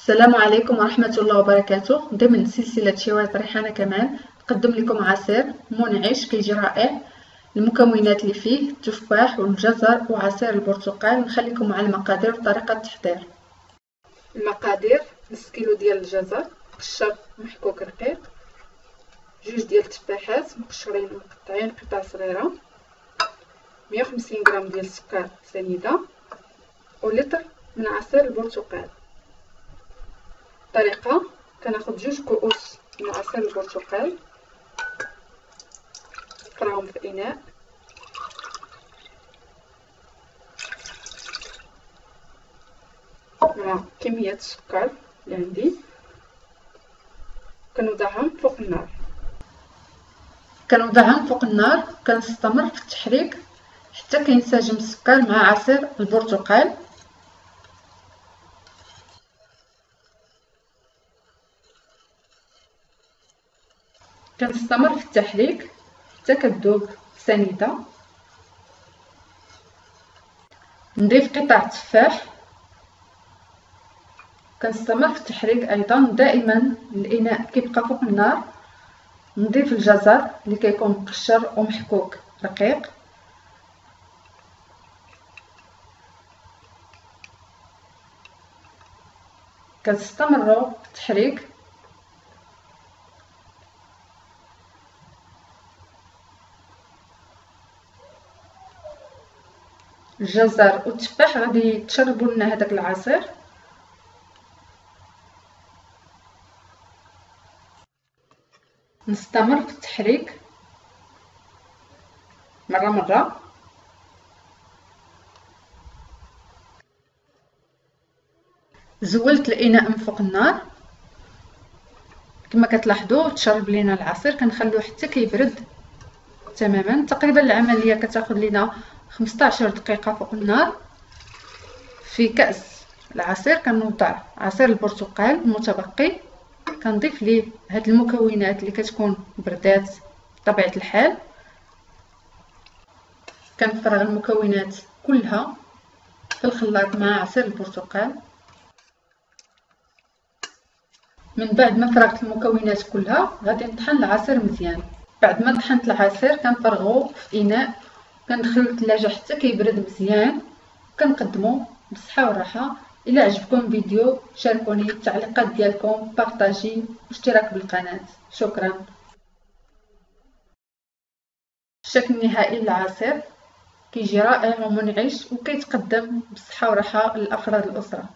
السلام عليكم ورحمة الله وبركاته. ضمن سلسلة شوارط ريحانة كمان نقدم لكم عصير منعش كيجي رائع. المكونات اللي فيه التفاح والجزر وعصير البرتقال. نخليكم مع المقادير وطريقة التحضير. المقادير: نص كيلو ديال الجزر مقشر محكوك رقيق، جوج ديال التفاحات مقشرين ومقطعين قطع صغيرة، 150 غرام ديال السكر سنيدة، ولتر من عصير البرتقال. الطريقه: كناخذ جوج كؤوس من عصير البرتقال، نقراهم في اناء، مع كميه السكر اللي عندي، كنوضعهم فوق النار كنستمر في التحريك حتى كينسجم السكر مع عصير البرتقال. كنستمر في التحريك حتى كتذوب سنيده. نضيف قطع التفاح، كنستمر في التحريك ايضا دائما الاناء كيبقى فوق النار. نضيف الجزر اللي كيكون مقشر ومحكوك رقيق، كنستمروا في التحريك الجزر والتفاح غادي يتشربوا لنا هذاك العصير. نستمر في التحريك مره. زولت الاناء من فوق النار كما كتلاحظوا تشرب لينا العصير. كنخلوه حتى كيبرد تماما. تقريبا العمليه كتاخذ لينا 15 دقيقه فوق النار. في كاس العصير كنوضع عصير البرتقال المتبقي، كنضيف ليه هاد المكونات اللي كتكون بردات بطبيعه الحال. كنفرغ المكونات كلها في الخلاط مع عصير البرتقال. من بعد ما فرغت المكونات كلها غادي نطحن العصير مزيان. بعد ما طحنت العصير كنفرغوه في اناء، كندخلو للثلاجه حتى كيبرد مزيان، كنقدمو بالصحه والراحه. الى عجبكم الفيديو شاركوني التعليقات ديالكم، بارطاجي واشتراك بالقناه. شكرا. الشكل النهائي للعصير كيجي رائع ومنعش وكيتقدم بالصحه والراحه لافراد الاسره.